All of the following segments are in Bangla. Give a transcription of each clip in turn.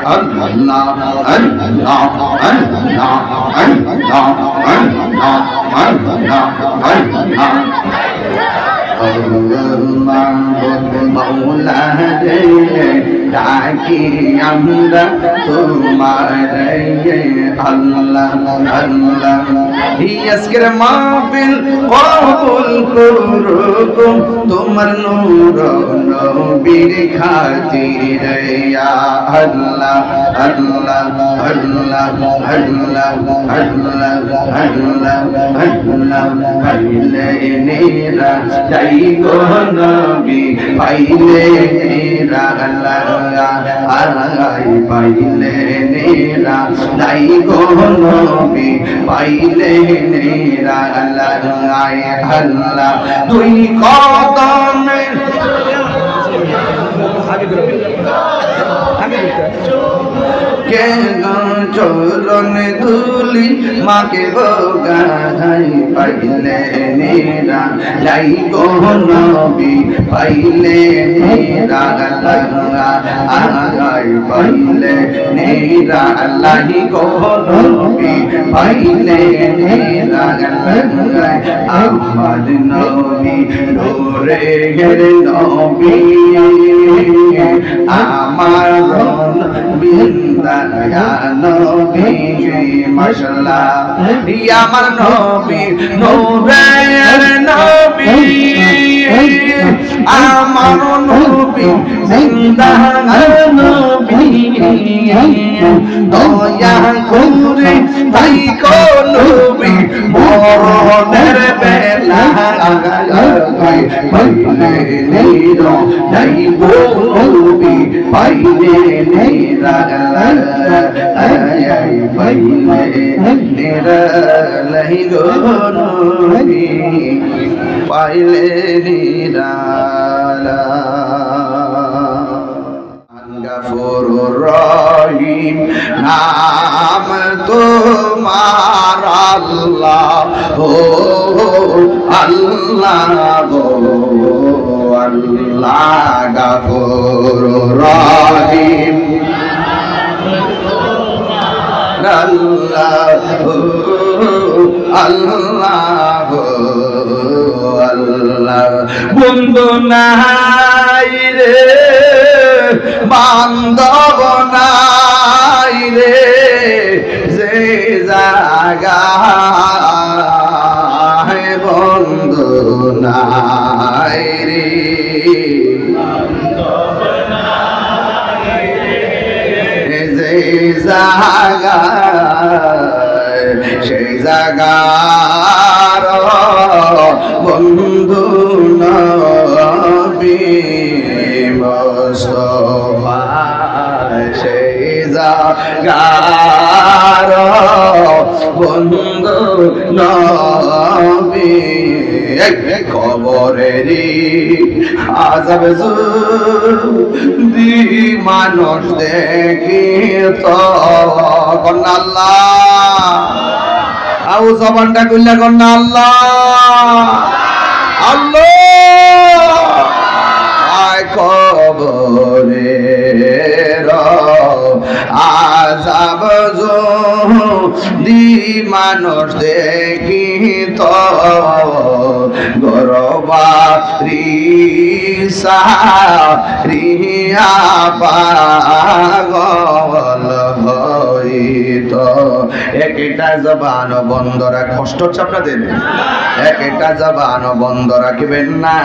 Allah Allah Allah Allah মৌলা রে ডাকি আমরা তোমার আল্লাহ আল্লাহ আজকের মাহফিল কবুল করুক তোমার নূর নবীর খাতিরে ইয়া আল্লাহ আল্লাহ আল্লাহ আল্লাহ আল্লাহ আল্লাহ আল্লাহ পাইলে নিরা যাই গো নবী পাইলে নিরা আল্লাহ পাইলে নিরা যাই গো নবী পাইলে নিরা আল্লাহ দুই কদমে কে চরণ ধুলি মাকে বগাই পাইলে নিরা যাই গো নবী পাইলে নিরা আল্লাহ পাইলে নিরা আল্লাহ গো নবী পাইলে নিরা আমার নবী নূরে নবী আমার বিন্দা নবী মাশাআল্লাহ আমার নবী নূরের নবী আমার নবী জিন্দা নবী দয়া করে তাই কো নবী মরণের বেলা পাইলে নিরা যাই গো নবী পাইলে নিরা পাইলে নিরা লাই গো নবী পাইলে নিরা গফুরুর রহিম নাম তোমার আল্লাহ ও আল্লাহ গো আল্লাহ গফুরুর রহিম আল্লাহ আল্লাহ আল্লাহ বন্ধু নাই রে বান্ধব নাই রে যে জাগা বন্ধু নাই রে যে জাগা সেই জাগার বন্ধু নবী মুস্তাফা সেই জাগার বন্ধু নবী কবরেরি আযাব যদি মানুষ দেখি তো কন্যা আল্লাহ আউ জবানটা কইলা কন্যা আল্লাহ আল্লাহ আয় কবরে আযাব যদি মানুষ দেখি তো গরবারি সারিয়া পাগল হইত একটা জবান বন্ধ রাখ কষ্ট হচ্ছে আপনাদের একটা জবান বন্ধ রাখবেন না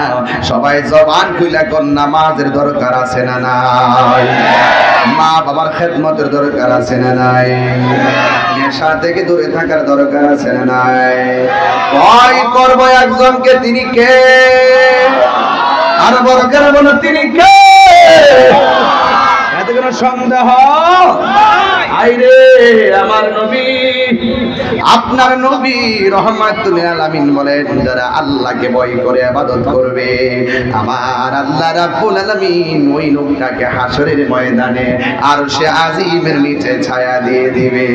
সবাই জবান খুইলা কোন নামাজের দরকার আছে না নাই মা বাবার খেদমতের দরকার আছে না নাই নেশা থেকে দূরে থাকার দরকার আছে না নাই ভয় করব একজনকে তিনি কে আর বরকার বলো তিনি কে এত কোনো সন্দেহ আইরে আমার নবী আপনার নবী রাহমাতুল আলামিন বলেন যারা আল্লাহকে ভয় করে ইবাদত করবে আমার আল্লাহ রাব্বুল আলামিন ওই লোকটাকে হাসরের ময়দানে আরশে আজিমের নিচে ছায়া দিয়ে দিবে